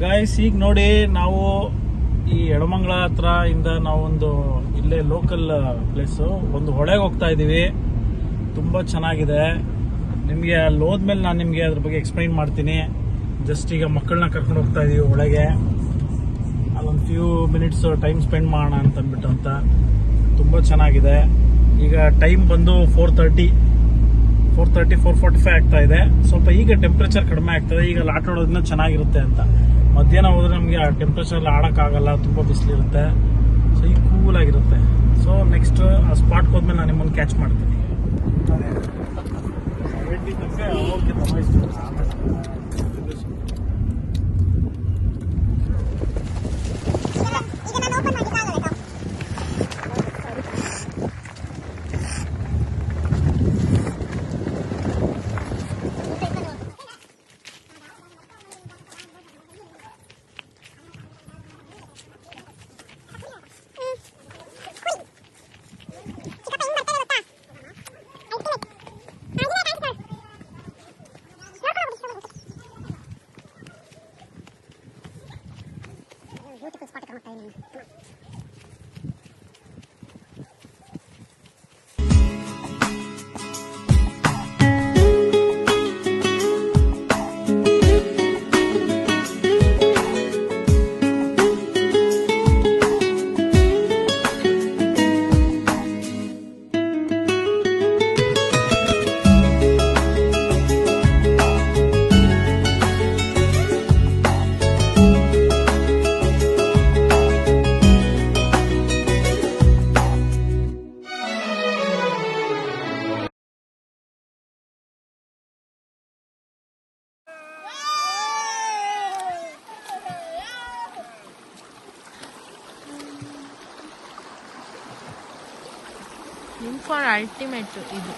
Guys, ಈಗ ನೋಡಿ ನಾವು ಈ ಎಡಮಂಗಲ ಹತ್ರ ಇಂದ ನಾವೊಂದು ಇಲ್ಲೇ ಲೋಕಲ್ ಪ್ಲೇಸು ಒಂದು ಹೊಳೆಗೆ ಹೋಗ್ತಾ ಇದ್ದೀವಿ. ತುಂಬ ಚೆನ್ನಾಗಿದೆ. ನಿಮಗೆ ಅಲ್ಲಿ ಹೋದ್ಮೇಲೆ ನಾನು ನಿಮಗೆ ಅದ್ರ ಬಗ್ಗೆ ಎಕ್ಸ್ಪ್ಲೈನ್ ಮಾಡ್ತೀನಿ. ಜಸ್ಟ್ ಈಗ ಮಕ್ಕಳನ್ನ ಕರ್ಕೊಂಡು ಹೋಗ್ತಾ ಇದೀವಿ ಹೊಳೆಗೆ. ಅಲ್ಲೊಂದು ಫ್ಯೂ ಮಿನಿಟ್ಸ್ ಟೈಮ್ ಸ್ಪೆಂಡ್ ಮಾಡೋಣ ಅಂತಂದ್ಬಿಟ್ಟು ಅಂತ. ತುಂಬ ಚೆನ್ನಾಗಿದೆ. ಈಗ ಟೈಮ್ ಬಂದು 4:45 ಆಗ್ತಾ ಇದೆ. ಸ್ವಲ್ಪ ಈಗ ಟೆಂಪ್ರೇಚರ್ ಕಡಿಮೆ ಆಗ್ತದೆ. ಈಗ ಅಲ್ಲಿ ಆಟ ಆಡೋದನ್ನ ಚೆನ್ನಾಗಿರುತ್ತೆ ಅಂತ. ಮಧ್ಯಾಹ್ನ ಹೋದ್ರೆ ನಮಗೆ ಆ ಟೆಂಪ್ರೇಚರ್ ಆಡೋಕ್ಕಾಗಲ್ಲ, ತುಂಬ ಬಿಸಿಲಿರುತ್ತೆ. ಸೊ ಈಗ ಕೂಲ್ ಆಗಿರುತ್ತೆ. ಸೊ ನೆಕ್ಸ್ಟ್ ಆ ಸ್ಪಾಟ್ಗೆ ಹೋದ್ಮೇಲೆ ನಾನು ನಿಮ್ಮನ್ನು ಕ್ಯಾಚ್ ಮಾಡ್ತೀನಿ. ಫಾರ್ ಅಲ್ಟಿಮೇಟ್ ಇದು.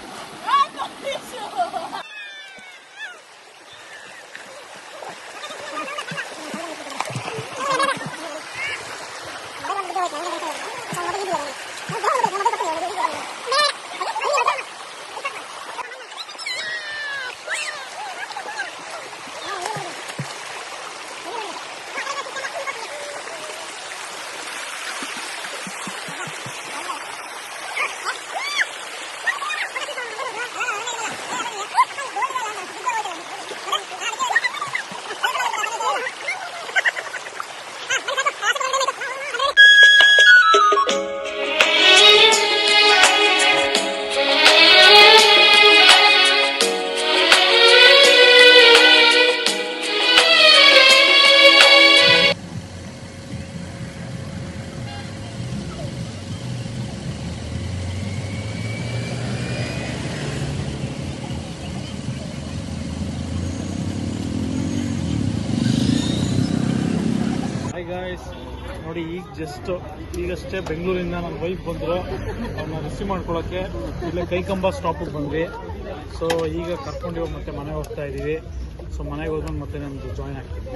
ಗಾಯ್ಸ್, ನೋಡಿ ಈಗಷ್ಟೇ ಬೆಂಗಳೂರಿಂದ ನನ್ನ ವೈಫ್ ಬಂದರು. ಅವ್ರನ್ನ ರಿಸೀವ್ ಮಾಡ್ಕೊಳ್ಳೋಕ್ಕೆ ಇಲ್ಲೇ ಕೈಕಂಬ ಸ್ಟಾಪಿಗೆ ಬಂದ್ವಿ. ಸೊ ಈಗ ಕರ್ಕೊಂಡು ಮತ್ತೆ ಮನೆಗೆ ಹೋಗ್ತಾ ಇದ್ದೀವಿ. ಸೊ ಮನೆಗೆ ಹೋದ್ಮೇಲೆ ಮತ್ತೆ ನಮ್ದು ಜಾಯ್ನ್ ಆಗ್ತೀವಿ.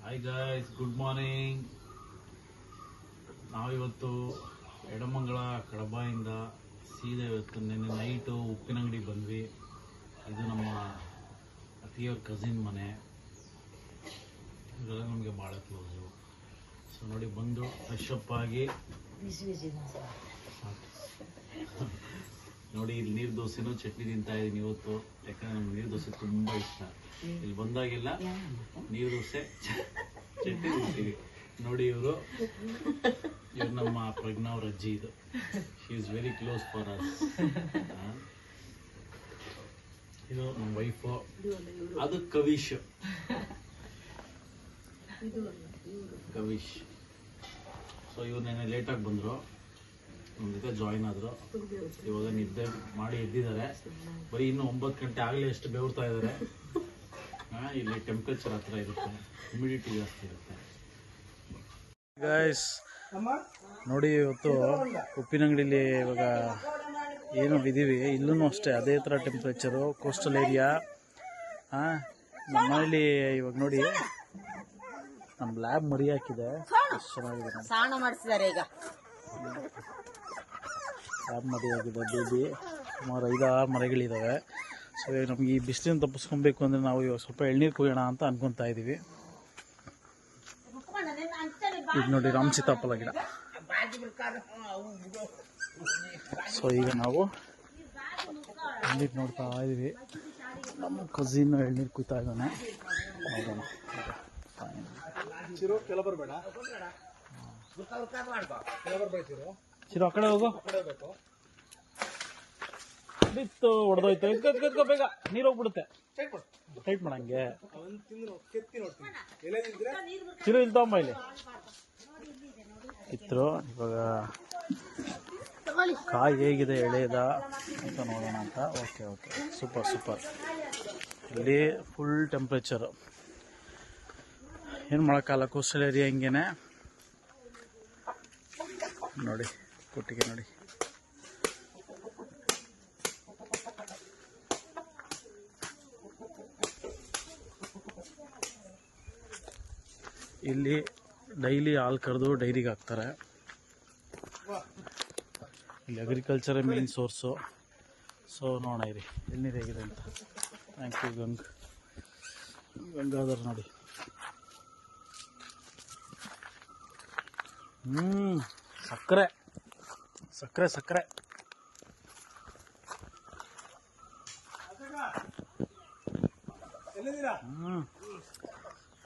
Hi guys, good morning. ನಾವಿವತ್ತು ಎಡಮಂಗಲ ಕಡಬದಿಂದ ಸೀದಾ ಇವತ್ತು ನಿನ್ನೆ ನೈಟು ಉಪ್ಪಿನಂಗಡಿಗೆ ಬಂದ್ವಿ. ಇದು ನಮ್ಮ ಅತಿಯವ್ರ ಕಸಿನ್ ಮನೆ. ಇದೆಲ್ಲ ನಮಗೆ ಭಾಳ ಕ್ಲೋಸು. ಸೊ ನೋಡಿ, ಬಂದು ಫ್ರೆಶ್ ಅಪ್ ಆಗಿ ನೋಡಿ ಇಲ್ಲಿ ನೀರು ದೋಸೆನೂ ಚಟ್ನಿ ತಿಂತಾ ಇದ್ದೀನಿ ಇವತ್ತು. ಯಾಕಂದರೆ ನಮ್ಗೆ ನೀರು ದೋಸೆ ತುಂಬ ಇಷ್ಟ. ಇಲ್ಲಿ ಬಂದಾಗೆಲ್ಲ ನೀರು ದೋಸೆ ಚಟ್ನಿ ತಿಂತೀವಿ. ನೋಡಿ ಇವರು ನಮ್ಮ ಪ್ರಜ್ಞಾ ಅವ್ರ ಅಜ್ಜಿ. ಇದು she is very close for us. ಇದು ನಮ್ಮ ವೈಫು. ಅದು ಕವಿಶ್. ಸೊ ಇವ್ರು ನೆನ್ನೆ ಲೇಟಾಗಿ ಬಂದರು, ನಮ್ಮ ಜೊತೆ ಜಾಯಿನ್ ಆದರು. ಇವಾಗ ನಿದ್ದೆ ಮಾಡಿ ಎದ್ದಿದ್ದಾರೆ. ಬರೀ ಇನ್ನೂ 9 ಗಂಟೆ ಆಗಲೇ ಎಷ್ಟು ಬೆವರ್ತಾ ಇದ್ದಾರೆ. ಇಲ್ಲಿ ಟೆಂಪ್ರೇಚರ್ ಹತ್ರ ಇರುತ್ತೆ, ಹ್ಯುಮಿಡಿಟಿ ಜಾಸ್ತಿ ಇರುತ್ತೆ. ಗಾಯ್ಸ್ ನೋಡಿ, ಇವತ್ತು ಉಪ್ಪಿನಂಗಡಿಲಿ ಇವಾಗ ಏನು ಇದ್ದೀವಿ, ಇಲ್ಲೂ ಅಷ್ಟೇ ಅದೇ ಥರ ಟೆಂಪ್ರೇಚರು, ಕೋಸ್ಟಲ್ ಏರಿಯಾ. ನಮ್ಮಲ್ಲಿ ಇವಾಗ ನೋಡಿ ನಮ್ಮ ಲ್ಯಾಬ್ ಮರಿ ಹಾಕಿದೆ, ಚೆನ್ನಾಗಿದೆ. ಸ್ನಾನ ಮಾಡಿಸಿದ್ದಾರೆ ಈಗ. ಲ್ಯಾಬ್ ಮರಿ ಆಗಿದೆ ಬೇಬಿ. ಸುಮಾರು 5-6 ಮರಗಳಿದ್ದಾವೆ. ಸೊ ನಮಗೆ ಈ ಬಿಸಿಲಿನ ತಪ್ಪಿಸ್ಕೊಬೇಕು ಅಂದರೆ ನಾವು ಇವಾಗ ಸ್ವಲ್ಪ ಎಳ್ನೀರು ಕುಯ್ಯೋಣ ಅಂತ ಅನ್ಕೊತಾ ಇದ್ದೀವಿ. ಇದು ನೋಡಿ ರಾಮ್ ಸೀತಾಫಲ ಗಿಡ. ಸೊ ಈಗ ನಾವು ಎಳ್ನೀರು ನೋಡ್ತಾ ಇದ್ದೀವಿ. ನಮ್ಮ ಕಸಿನ್ ಎಳ್ನೀರು ಕುಯ್ತಾ ಇದ್ದಾನೆ. ನೋಡೋಣ. ಚಿರು ಆ ಕಡೆ ಹೋಗು. ಬಿತ್ತು ಹೊಡೆದೋಯ್ತು. ಎತ್ಕೋ ಬೇಗ, ನೀರು ಹೋಗ್ಬಿಡುತ್ತೆ. ಟೈಟ್ ಮಾಡಂಗೆ ಚಿರು ಇಲ್ಲಿ ತಗೊಂಬ. ಇಲ್ಲಿ ಕಿತ್ತರು. ಇವಾಗ ಕಾಯಿ ಹೇಗಿದೆ ಎಳೆಯದ ಅಂತ ನೋಡೋಣ ಅಂತ. Okay super. ಇಲ್ಲಿ ಫುಲ್ ಟೆಂಪ್ರೇಚರು. ಏನು ಮಾಡೋಕ್ಕಲ್ಲ, ಕೋಸ್ಟಲ್ ಏರಿಯಾ ಹಿಂಗೇನೆ ನೋಡಿ. ಕೊಟ್ಟಿಗೆ ನೋಡಿ. ಇಲ್ಲಿ ಡೈಲಿ ಹಾಲು ಕರೆದು ಡೈರಿಗೆ ಹಾಕ್ತಾರೆ. ಇಲ್ಲಿ ಅಗ್ರಿಕಲ್ಚರೇ ಮೇನ್ ಸೋರ್ಸು. ಸೊ ನೋಡೋಣ ಇರಿ ಎಳ್ನೀರು ಹೇಗಿದೆ ಅಂತ. Thank you Gangadhar. ನೋಡಿ ಸಕ್ಕರೆ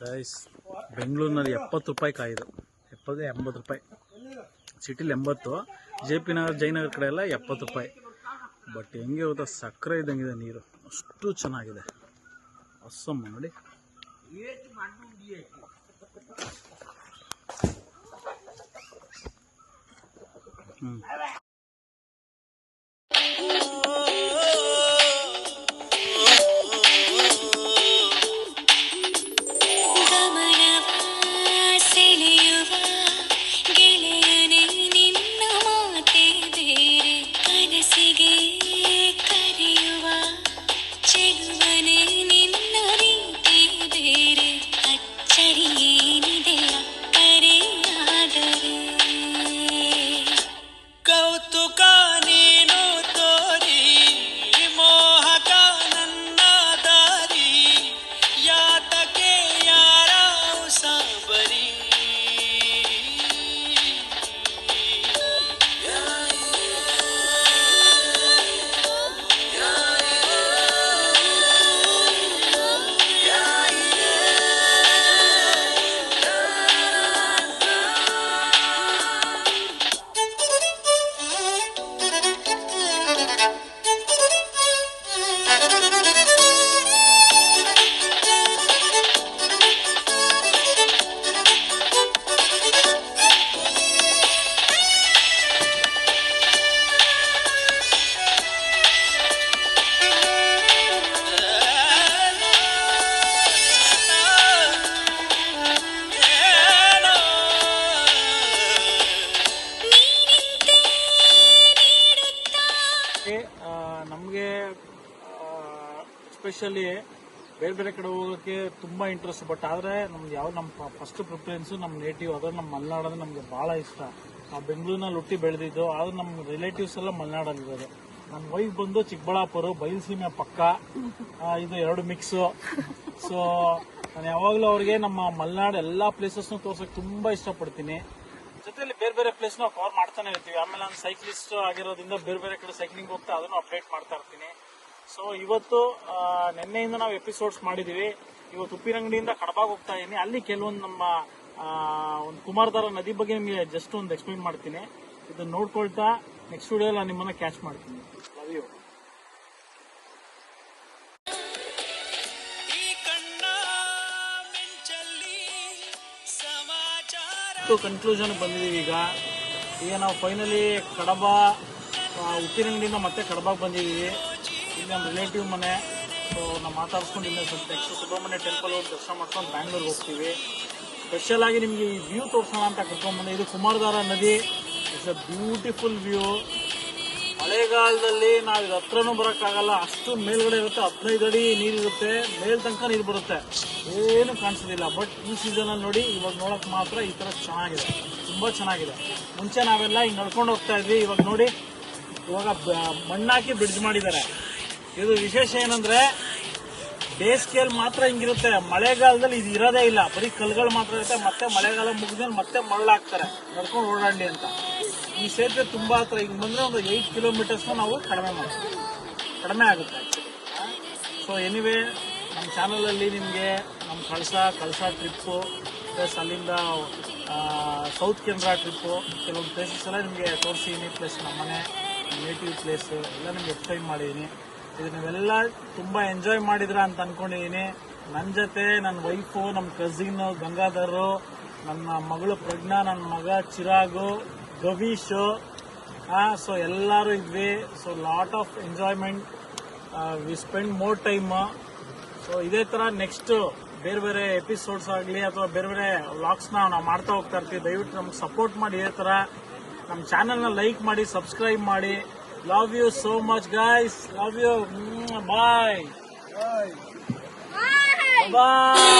ರೈಸ್. ಬೆಂಗಳೂರಿನಲ್ಲಿ 70 ರೂಪಾಯಿ ಕಾಯಿದು. 80 ರೂಪಾಯಿ. ಸಿಟಿಲಿ 80, JP ನಗರ್ ಜಯನಗರ ಕಡೆ ಎಲ್ಲ 70 ರೂಪಾಯಿ. ಬಟ್ ಹೆಂಗೆ ಗೊತ್ತಾ, ಸಕ್ಕರೆ ಇದ್ದಂಗಿದೆ ನೀರು. ಅಷ್ಟು ಚೆನ್ನಾಗಿದೆ. ಅಸ್ಸಮ್ಮ ನೋಡಿ. ನಮಗೆ ಎಸ್ಪೆಷಲಿ ಬೇರೆ ಕಡೆ ಹೋಗೋಕ್ಕೆ ತುಂಬ ಇಂಟ್ರೆಸ್ಟ್. ಬಟ್ ಆದರೆ ನಮ್ದು ನಮ್ಮ ಫಸ್ಟ್ ಪ್ರಿಫರೆನ್ಸು ನಮ್ಮ ನೇಟಿವ್, ಅದ್ರ ನಮ್ಮ ಮಲೆನಾಡು ನಮಗೆ ಭಾಳ ಇಷ್ಟ. ನಾವು ಬೆಂಗಳೂರಿನಲ್ಲಿ ಹುಟ್ಟಿ ಬೆಳೆದಿದ್ದು, ಆದ್ರೆ ನಮ್ಮ ರಿಲೇಟಿವ್ಸ್ ಎಲ್ಲ ಮಲೆನಾಡಲ್ಲಿರೋದು. ನನ್ನ ವೈಫ್ ಬಂದು ಚಿಕ್ಕಬಳ್ಳಾಪುರ, ಬಯಲುಸೀಮೆ ಪಕ್ಕ. ಇದು 2 ಮಿಕ್ಸು. ಸೊ ನಾನು ಯಾವಾಗಲೂ ಅವ್ರಿಗೆ ನಮ್ಮ ಮಲೆನಾಡು ಎಲ್ಲ ಪ್ಲೇಸಸ್ನು ತೋರ್ಸೋಕೆ ತುಂಬ ಇಷ್ಟಪಡ್ತೀನಿ. ಜೊತೆಲಿ ಬೇರೆ ಪ್ಲೇಸ್ ನಾವು ಕವರ್ ಮಾಡ್ತಾನೆ ಇರ್ತೀವಿ. ಆಮೇಲೆ ನಾನು ಸೈಕ್ಲಿಸ್ಟ್ ಆಗಿರೋದ್ರಿಂದ ಬೇರೆ ಕಡೆ ಸೈಕ್ಲಿಂಗ್ ಹೋಗ್ತಾ ಅದನ್ನು ಅಪ್ಡೇಟ್ ಮಾಡ್ತಾ ಇರ್ತೀನಿ. ಸೊ ಇವತ್ತು ನಿನ್ನೆಯಿಂದ ನಾವು ಎಪಿಸೋಡ್ಸ್ ಮಾಡಿದೀವಿ. ಇವತ್ತು ಉಪ್ಪಿನಂಗಡಿಯಿಂದ ಕಡಬಾಗ ಹೋಗ್ತಾ ಇದ್ದೀನಿ. ಅಲ್ಲಿ ಕೆಲವೊಂದು ನಮ್ಮ ಒಂದು ಕುಮಾರಧಾರ ನದಿ ಬಗ್ಗೆ ನಿಮಗೆ ಜಸ್ಟ್ ಒಂದು ಎಕ್ಸ್ಪ್ಲೈನ್ ಮಾಡ್ತೀನಿ. ಇದನ್ನ ನೋಡ್ಕೊಳ್ತಾ ನೆಕ್ಸ್ಟ್ ವಿಡಿಯೋ ನಾನು ನಿಮ್ಮನ್ನ ಕ್ಯಾಚ್ ಮಾಡ್ತೀನಿ. Love you. ಕನ್ಕ್ಲೂಷನ್ ಬಂದಿದ್ದೀವಿ. ಈಗ ನಾವು ಫೈನಲಿ ಕಡಬ ಉಪ್ಪಿನಂಗಡಿಯಿಂದ ಮತ್ತೆ ಕಡಬಾಗ ಬಂದಿದ್ದೀವಿ. ಇಲ್ಲಿ ನಮ್ಮ ರಿಲೇಟಿವ್ ಮನೆ. ಸೊ ನಾವು ಮಾತಾಡ್ಸ್ಕೊಂಡು ಇನ್ನೂ ಸ್ವಲ್ಪ ನೆಕ್ಸ್ಟ್ ಸುಬ್ರಹ್ಮಣ್ಯ ಟೆಂಪಲ್ ಹೋಗಿ ದರ್ಶನ ಮಾಡ್ಕೊಂಡು ಬ್ಯಾಂಗ್ಳೂರ್ಗೆ ಹೋಗ್ತೀವಿ. ಸ್ಪೆಷಲ್ ಆಗಿ ನಿಮಗೆ ಈ ವ್ಯೂ ತೋರಿಸೋಣ ಅಂತ ಕರ್ಕೊಂಡ್ಬಂದೆ. ಇದು ಕುಮಾರಧಾರ ನದಿ. It's a beautiful view. ಮಳೆಗಾಲದಲ್ಲಿ ನಾವು ಇದು ಹತ್ರನೂ ಬರೋಕ್ಕಾಗಲ್ಲ, ಅಷ್ಟು ಮೇಲ್ಗಡೆ ಇರುತ್ತೆ. 15 ಅಡಿ ನೀರಿರುತ್ತೆ, ಮೇಲ್ ತನಕ ನೀರು ಬರುತ್ತೆ, ಏನು ಕಾಣಿಸೋದಿಲ್ಲ. ಬಟ್ ಈ ಸೀಸನಲ್ಲಿ ನೋಡಿ, ಇವಾಗ ನೋಡೋಕೆ ಮಾತ್ರ ಈ ಥರ ಚೆನ್ನಾಗಿದೆ, ತುಂಬ ಚೆನ್ನಾಗಿದೆ. ಮುಂಚೆ ನಾವೆಲ್ಲ ಹಿಂಗೆ ನಡ್ಕೊಂಡು ಹೋಗ್ತಾ ಇದ್ವಿ. ಇವಾಗ ನೋಡಿ ಇವಾಗ ಮಣ್ಣಾಕಿ ಬ್ರಿಡ್ಜ್ ಮಾಡಿದ್ದಾರೆ. ಇದು ವಿಶೇಷ ಏನಂದ್ರೆ ಬೇಸಿಗೆಯಲ್ಲಿ ಮಾತ್ರ ಹಿಂಗಿರುತ್ತೆ, ಮಳೆಗಾಲದಲ್ಲಿ ಇದು ಇರೋದೇ ಇಲ್ಲ, ಬರೀ ಕಲ್ಗಳು ಮಾತ್ರ ಇರುತ್ತೆ. ಮತ್ತೆ ಮಳೆಗಾಲ ಮುಗಿದ್ಮೇಲೆ ಮತ್ತೆ ಮರಳಾಕ್ತಾರೆ ನಡ್ಕೊಂಡು ಓಡಾಡ್ಲಿ ಅಂತ. ಈ ಸೇತುವೆ ತುಂಬಾ ಹತ್ರ, ಈಗ ಬಂದ್ರೆ ಒಂದು 8 ಕಿಲೋಮೀಟರ್ಸ್ ನಾವು ಕಡಿಮೆ ಆಗುತ್ತೆ. ಸೊ ಎನಿವೇ ನಮ್ಮ ಚಾನಲಲ್ಲಿ ನಿಮಗೆ ನಮ್ಮ ಕಳಸ ಟ್ರಿಪ್ಪು ಪ್ಲಸ್ ಅಲ್ಲಿಂದ ಸೌತ್ ಕೇಂದ್ರ ಟ್ರಿಪ್ಪು ಕೆಲವೊಂದು ಪ್ಲೇಸಸ್ ಎಲ್ಲ ನಿಮಗೆ ತೋರಿಸಿದ್ದೀನಿ. ಪ್ಲಸ್ ನಮ್ಮನೆ ನೇಟಿವ್ ಪ್ಲೇಸ್ ಎಲ್ಲ ನಿಮ್ಗೆ ಎಕ್ಸ್ಪ್ಲೈನ್ ಮಾಡಿದ್ದೀನಿ. ಇದು ನೀವೆಲ್ಲ ತುಂಬ ಎಂಜಾಯ್ ಮಾಡಿದ್ರ ಅಂತ ಅನ್ಕೊಂಡಿದ್ದೀನಿ. ನನ್ನ ಜೊತೆ ನನ್ನ ವೈಫು, ನಮ್ಮ ಕಸಿನ್ ಗಂಗಾಧರು, ನನ್ನ ಮಗಳು ಪ್ರಜ್ಞಾ, ನನ್ನ ಮಗ ಚಿರಾಗು, ಗವೀಶು, ಸೊ ಎಲ್ಲರೂ ಇದ್ವಿ. So lot of enjoyment, we spend more time. So ಇದೇ ಥರ ನೆಕ್ಸ್ಟ್ ಬೇರೆ ಬೇರೆ ಎಪಿಸೋಡ್ಸ್ ಆಗಲಿ ಅಥವಾ ಬೇರೆ ಬೇರೆ ವ್ಲಾಗ್ಸ್ನ ನಾವು ಮಾಡ್ತಾ ಹೋಗ್ತಾ ಇರ್ತೀವಿ. ದಯವಿಟ್ಟು ನಮ್ಗೆ ಸಪೋರ್ಟ್ ಮಾಡಿ. ಇದೇ ಥರ ನಮ್ಮ ಚಾನಲ್ನ ಲೈಕ್ ಮಾಡಿ, ಸಬ್ಸ್ಕ್ರೈಬ್ ಮಾಡಿ. Love you so much guys, love you, bye bye.